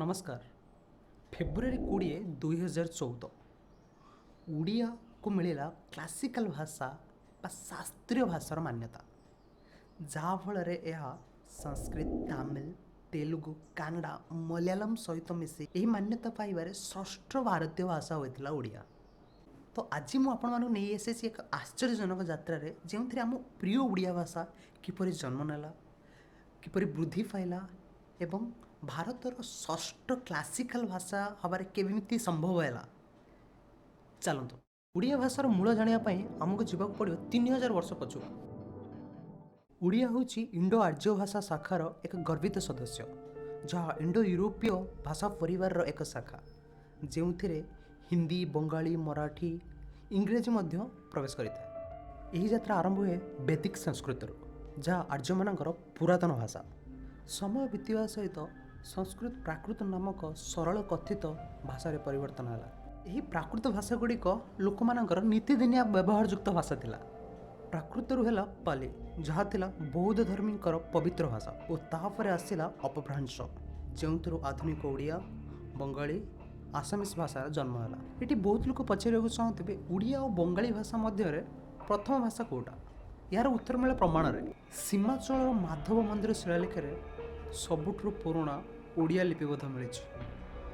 नमस्कार। फेब्रुआरी 20 2014 ओडिया को मिलला क्लासिकल भाषा बा शास्त्रीय भाषार मान्यता, जहाँ फल यह संस्कृत, तमिल, तेलुगु, कन्नड़ा, मलयालम सहित मिसी यही मान्यता पाइबार षष्ठ भारतीय भाषा होता ओडिया। तो आज मुझे नहीं आसी एक आश्चर्यजनक यात्रा जो आम प्रिय ओडिया भाषा किपरि जन्म नेला, किपरि वृद्धि पाइला एवं भारतर षष्ठ क्लासिकल भाषा हबार केमिति संभव है। चलतु ओडिया भाषार मूल जानापी आमको जावाक पड़ो 3000 वर्ष पछु। ओडिया हूँ इंडो आर्य भाषा शाखार एक गर्वित सदस्य, जहाँ इंडो यूरोपीय भाषा परिवार एक शाखा, जो हिंदी, बंगाली, मराठी, इंग्रेजी प्रवेश करें। यही यात्रा आरंभ हुए वैदिक संस्कृत, जहाँ आर्य मानकर पुरातन भाषा। समय बीतवा सहित संस्कृत प्राकृत नामक सरल कथित भाषा परिवर्तन है। यही प्राकृत भाषा गुड़िक लोक मानकर नीतिदिनिया व्यवहारयुक्त भाषा थिला। प्राकृत है पाली, जहाँ थिला बौद्ध धर्मींकर पवित्र भाषा, और तापर आसला अपभ्रंश, जो आधुनिक ओडिया, बंगाली, आसामीस भाषार जन्म है। ये बहुत लोग पचार चाहते ओडिया और बंगाली भाषा मध्य प्रथम भाषा कौटा। यार उत्तर मिले प्रमाण में सीमाचल माधव मंदिर शिलालेखे सबुठ पुराणा ओडिया लिपिबद्ध मिली,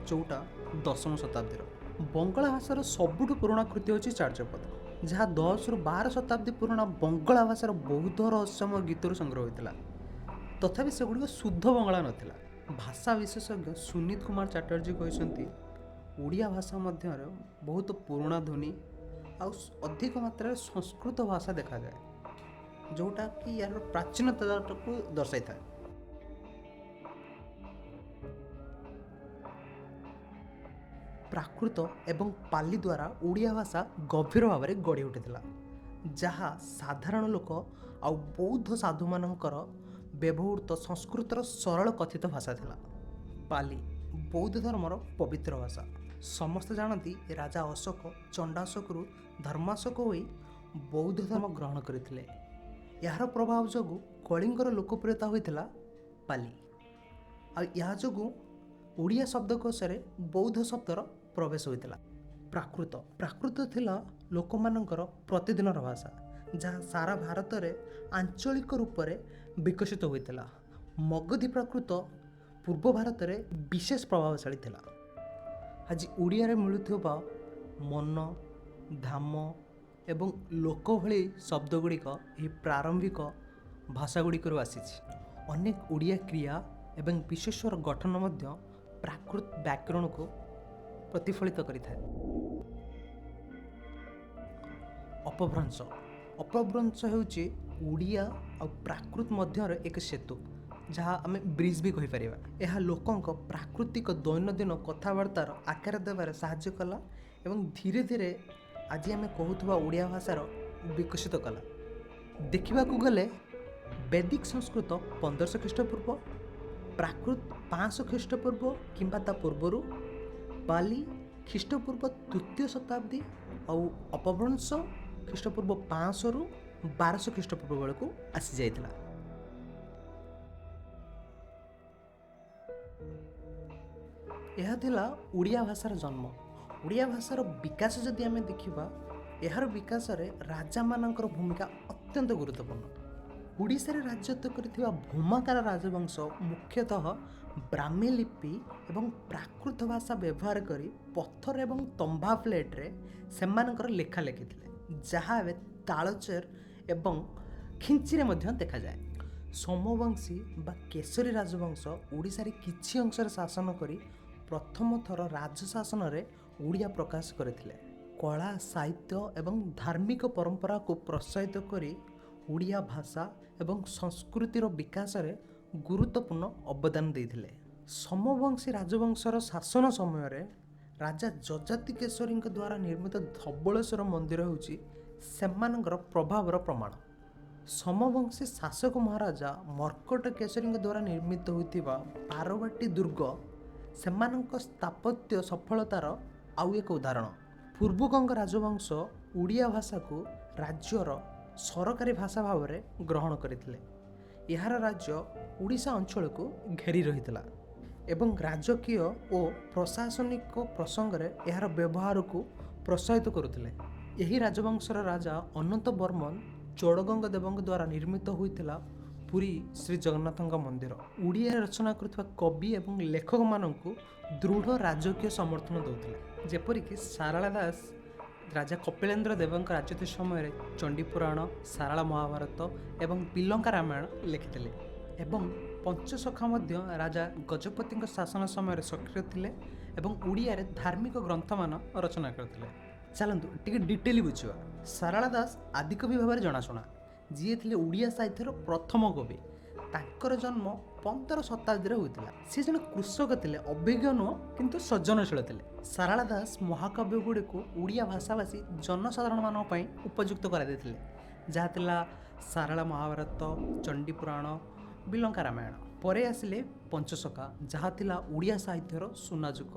जोटा 10वीं शताब्दी। बंगला भाषार सबुठ पुराणा कृति होची चार्यपद, जहाँ 10 ରୁ 12 शताब्दी पुराणा बंगला भाषार बौद्ध रहस्यमय गीतर संग्रह होता। तथापि सेगुड़िक शुद्ध बंगला नथिला। भाषा विशेषज्ञ सुनीत कुमार चैटर्जी कहते ओडिया भाषा मध्य बहुत पुराणा ध्वनि आ अधिक मात्रा संस्कृत भाषा देखा जाए, जोटा कि यार प्राचीनता को दर्शाई था। प्राकृत एवं पाली द्वारा ओडिया भाषा गभीर भाव में गढ़ी उठिला, जहाँ साधारण लोक आ बौद्ध साधु मानकर व्यवहृत संस्कृतर सरल कथित भाषा थिला। पाली बौद्ध धर्मर पवित्र भाषा। समस्त जानती राजा अशोक चंडाशोकरू धर्माशोक होई बौद्ध धर्म ग्रहण करथिले। यार प्रभाव जोगु कलिंगर लोकप्रियता होइथिला पाली। आ या जोगु ओडिया शब्दकोश बौद्ध शब्दर प्रवेश होता। प्राकृत प्राकृत थिला लोकमानंकर प्रतिदिनर भाषा, जहाँ सारा भारत में आंचलिक रूप से विकसित होता। मगधी प्राकृत पूर्व भारत में विशेष प्रभावशाली थिला। आज ओडिया मिलुथिबा मन, धाम एवं लोक भली शब्दगुड़िक यह प्रारंभिक भाषागुड़िक आसीछि। अनेक ओडिया क्रिया एवं विशेषर गठन मध्य प्राकृत व्याकरण को प्रतिफलित करिଥାଏ। अपभ्रंश अपभ्रंश होउछि ओडिया और प्राकृत मध्य एक सेतु, जहाँ आम ब्रिज भी कहीपर। यह लोकों प्राकृतिक दैनंदिन कथबार्तार आकार देवार साहाय्य कला एवं धीरे धीरे आज आम कहूथुबा ओडिया भाषार विकसित कला। देखा गले वैदिक संस्कृत 1500 ख्रीष्टपूर्व, प्राकृत 500 ख्रीष्टपूर्व किंबा ता पूर्वरु, पाली ख्रीष्टपूर्व 3य शताब्दी और अपभ्रंश ख्रीष्टपूर्व 500 ରୁ 1200 ख्रीष्टपूर्व बेलू आसी जाइथिला। यह थिला ओडिया भाषार जन्म। ओडिया भाषार विकास जदि आमे देखिबा, यार विकास रे राजा मानकर भूमिका अत्यंत गुरुत्वपूर्ण। ओडिशा रे राजत्व करथिबा भूमाकार राजवंश मुख्यतः ब्राह्मी लिपि एवं प्राकृत भाषा व्यवहार करी पत्थर एवं तंबा प्लेट रे सेमानकर लेखा लेखिथिले, जहाँ ए तालचेर एवं खिंची रे मध्य देखा जाए। सोमवंशी बा केशरी राजवंश ओडिशा रे किछि अंश रे शासन करी प्रथम थर राजशासन रे ओडिया प्रकाश करथिले। कला, साहित्य एवं धार्मिक परंपरा को प्रोत्साहित करी ओडिया भाषा एवं संस्कृतिर विकास रे गुरुत्वपूर्ण अवदान देथिले। सोमवंशी राजवंशर शासन समय रे राजा जजाति केशरी द्वारा निर्मित धवळेश्वर मंदिर होउची सेमानकर प्रभावर प्रमाण। सोमवंशी शासक महाराजा मर्कट केशरी द्वारा निर्मित होइतिबा बारवाटी दुर्ग सेमानक स्थापत्य सफलतार आउ एक उदाहरण। पूर्वगंग राजवंश ओडिया भाषा को राज्यर सरकारी भाषा भाव में ग्रहण करथिले। यार राज्य ओडिशा अंचल को घेरी रहितला। ଏବଂ ରାଜକୀୟ ଓ ପ୍ରଶାସନିକ ପ୍ରସଙ୍ଗରେ ଏହାର ବ୍ୟବହାରକୁ ପ୍ରୋତ୍ସାହିତ କରୁଥିଲେ। ଏହି ରାଜବଂଶର ରାଜା ଅନନ୍ତ ବର୍ମନ ଚୋଡ଼ଗଙ୍ଗ ଦେବଙ୍କ ଦ୍ୱାରା ନିର୍ମିତ ହୋଇଥିଲା ପୁରୀ ଶ୍ରୀ ଜଗନ୍ନାଥଙ୍କ ମନ୍ଦିର। ଓଡ଼ିଆରେ ରଚନା କରୁଥିବା କବି ଏବଂ ଲେଖକମାନଙ୍କୁ ଦୃଢ଼ ରାଜକୀୟ ସମର୍ଥନ ଦେଉଥିଲେ। ଯେପରିକି ସାରଳା ଦାସ ରାଜା କପିଳେନ୍ଦ୍ର ଦେବଙ୍କ ରାଜତ୍ୱ ସମୟରେ ଚଣ୍ଡୀପୁରାଣ, ସାରଳା ମହାଭାରତ ଏବଂ ବିଲଙ୍କା ରାମାୟଣ ଲେଖିଥିଲେ। ଏବଂ ପଞ୍ଚସଖା ମଧ୍ୟ ରାଜା ଗଜପତିଙ୍କ ଶାସନ ସମୟରେ ସକ୍ରିୟ ଥିଲେ ଏବଂ ଓଡ଼ିଆରେ ଧାର୍ମିକ ଗ୍ରନ୍ଥମାନ ରଚନା କରିଥିଲେ। ଚାଲନ୍ତୁ ଟିକେ ଡିଟେଲି ବୁଝିବା। ସାରଳା ଦାସ ଆଦିକବି ଭାବରେ ଜଣାଶୁଣା, ଯିଏ ଥିଲେ ଓଡ଼ିଆ ସାହିତ୍ୟର ପ୍ରଥମ କବି। ତାଙ୍କର ଜନ୍ମ 15 ଶତାବ୍ଦୀରେ ହୋଇଥିଲା। ସେ ଜଣେ କୃଷକ ଥିଲେ, ଅଭିଜ୍ଞ ନୁହଁ କିନ୍ତୁ ସୃଜନଶୀଳ ଥିଲେ। ସାରଳା ଦାସ ମହାକାବ୍ୟ ଗୁଡ଼ିକୁ ଓଡ଼ିଆ ଭାଷାଭାଷୀ ଜନସାଧାରଣମାନଙ୍କ ପାଇଁ ଉପଯୁକ୍ତ କରାଯାଇଥିଲେ, ଯାହା ଥିଲା ସାରଳା ମହାଭାରତ, ଚଣ୍ଡୀପୁରାଣ, ବିଲଙ୍କା ରାମାୟଣ। ପରେ ଆସିଲେ ପଞ୍ଚସଖା, ଯାହା ଥିଲା ଓଡ଼ିଆ ସାହିତ୍ୟର ସୁନାଯୁଗ।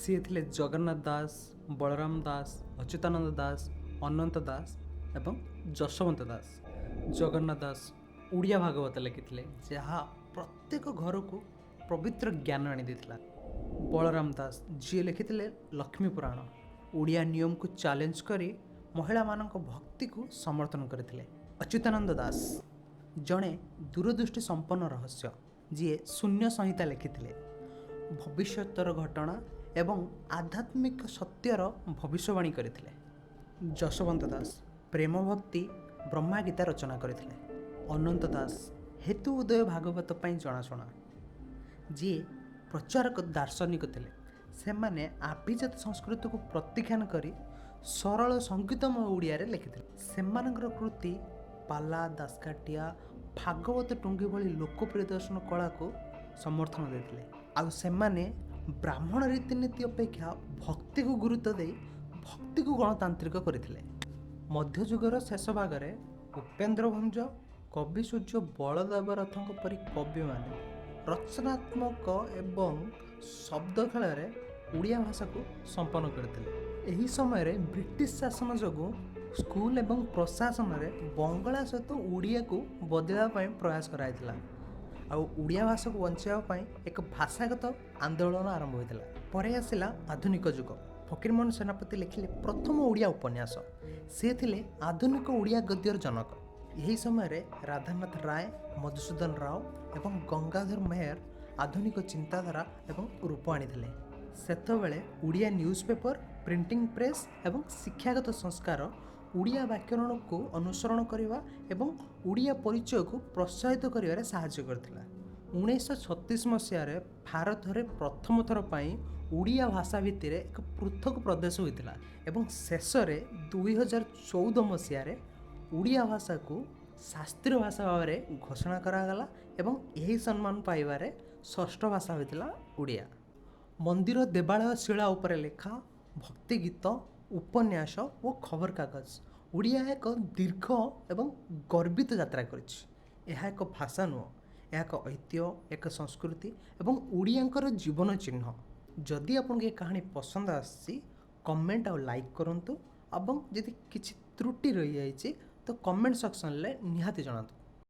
ସିଏ ଥିଲେ ଜଗନ୍ନାଥ ଦାସ, ବଳରାମ ଦାସ, ଅଚ୍ୟୁତାନନ୍ଦ ଦାସ, ଅନନ୍ତ ଦାସ ଏବଂ ଯଶୋବନ୍ତ ଦାସ। ଜଗନ୍ନାଥ ଦାସ ଓଡ଼ିଆ ଭାଗବତ ଲେଖିଥିଲେ, ଯାହା ପ୍ରତ୍ୟେକ ଘରକୁ ପବିତ୍ର ଜ୍ଞାନ ଆଣିଦେଇଥିଲା। ବଳରାମ ଦାସ ଯିଏ ଲେଖିଥିଲେ ଲକ୍ଷ୍ମୀ ପୁରାଣ, ଓଡ଼ିଆ ନିୟମକୁ ଚ୍ୟାଲେଞ୍ଜ କରି ମହିଳାମାନଙ୍କ ଭକ୍ତିକୁ ସମର୍ଥନ କରିଥିଲେ। ଅଚ୍ୟୁତାନନ୍ଦ ଦାସ ଜଣେ ଦୂରଦୃଷ୍ଟି ସମ୍ପନ୍ନ ରହସ୍ୟ, ଯିଏ ଶୂନ୍ୟ ସଂହିତା ଲେଖିଥିଲେ, ଭବିଷ୍ୟତର ଘଟଣା ଏବଂ ଆଧ୍ୟାତ୍ମିକ ସତ୍ୟର ଭବିଷ୍ୟବାଣୀ କରିଥିଲେ। ଯଶୋବନ୍ତ ଦାସ ପ୍ରେମ ଭକ୍ତି ବ୍ରହ୍ମା ଗୀତା ରଚନା କରିଥିଲେ। ଅନନ୍ତ ଦାସ ହେତୁ ଉଦୟ ଭାଗବତ ପାଇଁ ଜଣାଶୁଣା, ଯିଏ ପ୍ରଚାରକ ଦାର୍ଶନିକ ଥିଲେ। ସେମାନେ ଆଭିଜାତ ସଂସ୍କୃତିକୁ ପ୍ରତ୍ୟାଖ୍ୟାନ କରି ସରଳ ସଙ୍ଗୀତମୟ ଓଡ଼ିଆରେ ଲେଖିଥିଲେ। ସେମାନଙ୍କର କୃତି ପାଲା, ଦାସକାଠିଆ, ଭାଗବତ ଟୁଙ୍ଗି ଭଳି ଲୋକପ୍ରିୟ ଦର୍ଶନ କଳାକୁ ସମର୍ଥନ ଦେଇଥିଲେ। ଆଉ ସେମାନେ ବ୍ରାହ୍ମଣ ରୀତିନୀତି ଅପେକ୍ଷା ଭକ୍ତିକୁ ଗୁରୁତ୍ୱ ଦେଇ ଭକ୍ତିକୁ ଗଣତାନ୍ତ୍ରିକ କରିଥିଲେ। ମଧ୍ୟଯୁଗର ଶେଷ ଭାଗରେ ଉପେନ୍ଦ୍ର ଭଞ୍ଜ, କବି ସୂର୍ଯ୍ୟ ବଳଦେବ ରଥଙ୍କ ପରି କବିମାନେ ରଚନାତ୍ମକ ଏବଂ ଶବ୍ଦ ଖେଳରେ ଓଡ଼ିଆ ଭାଷାକୁ ସମ୍ପନ୍ନ କରିଥିଲେ। ଏହି ସମୟରେ ବ୍ରିଟିଶ ଶାସନ ଯୋଗୁଁ ସ୍କୁଲ ଏବଂ ପ୍ରଶାସନରେ ବଙ୍ଗଳା ସହିତ ଓଡ଼ିଆକୁ ବଦଳାଇବା ପାଇଁ ପ୍ରୟାସ କରାଯାଇଥିଲା। ଆଉ ଓଡ଼ିଆ ଭାଷାକୁ ବଞ୍ଚାଇବା ପାଇଁ ଏକ ଭାଷାଗତ ଆନ୍ଦୋଳନ ଆରମ୍ଭ ହୋଇଥିଲା। ପରେ ଆସିଲା ଆଧୁନିକ ଯୁଗ। ଫକୀରମୋହନ ସେନାପତି ଲେଖିଲେ ପ୍ରଥମ ଓଡ଼ିଆ ଉପନ୍ୟାସ। ସେ ଥିଲେ ଆଧୁନିକ ଓଡ଼ିଆ ଗଦ୍ୟର ଜନକ। ଏହି ସମୟରେ ରାଧାନାଥ ରାୟ, ମଧୁସୂଦନ ରାଓ ଏବଂ ଗଙ୍ଗାଧର ମେହେର ଆଧୁନିକ ଚିନ୍ତାଧାରା ଏବଂ ରୂପ ଆଣିଥିଲେ। ସେତେବେଳେ Odia news paper, printing press ଏବଂ ଶିକ୍ଷାଗତ ସଂସ୍କାର ଓଡ଼ିଆ ବ୍ୟାକରଣକୁ ଅନୁସରଣ କରିବା ଏବଂ ଓଡ଼ିଆ ପରିଚୟକୁ ପ୍ରୋତ୍ସାହିତ କରିବାରେ ସାହାଯ୍ୟ କରିଥିଲା। 1936 ମସିହାରେ ଭାରତରେ ପ୍ରଥମ ଥର ପାଇଁ ଓଡ଼ିଆ ଭାଷା ଭିତ୍ତିରେ ଏକ ପୃଥକ ପ୍ରଦେଶ ହୋଇଥିଲା ଏବଂ ଶେଷରେ 2014 ମସିହାରେ ଓଡ଼ିଆ ଭାଷାକୁ ଶାସ୍ତ୍ରୀୟ ଭାଷା ଭାବରେ ଘୋଷଣା କରାଗଲା ଏବଂ ଏହି ସମ୍ମାନ ପାଇବାରେ ଷଷ୍ଠ ଭାଷା ହୋଇଥିଲା ଓଡ଼ିଆ। ମନ୍ଦିର, ଦେବାଳୟ, ଶିଳା ଉପରେ ଲେଖା, ଭକ୍ତିଗୀତ, ଉପନ୍ୟାସ ଓ ଖବରକାଗଜ ଓଡ଼ିଆ ଏକ ଦୀର୍ଘ ଏବଂ ଗର୍ବିତ ଯାତ୍ରା କରିଛି। ଏହା ଏକ ଭାଷା ନୁହେଁ, ଏହା ଏକ ଐତିହ୍ୟ, ଏକ ସଂସ୍କୃତି ଏବଂ ଓଡ଼ିଆଙ୍କର ଜୀବନ ଚିହ୍ନ। ଯଦି ଆପଣଙ୍କୁ ଏ କାହାଣୀ ପସନ୍ଦ ଆସିଛି, କମେଣ୍ଟ ଆଉ ଲାଇକ୍ କରନ୍ତୁ ଏବଂ ଯଦି କିଛି ତ୍ରୁଟି ରହିଯାଇଛି ତ କମେଣ୍ଟ ସେକ୍ସନରେ ନିହାତି ଜଣାନ୍ତୁ।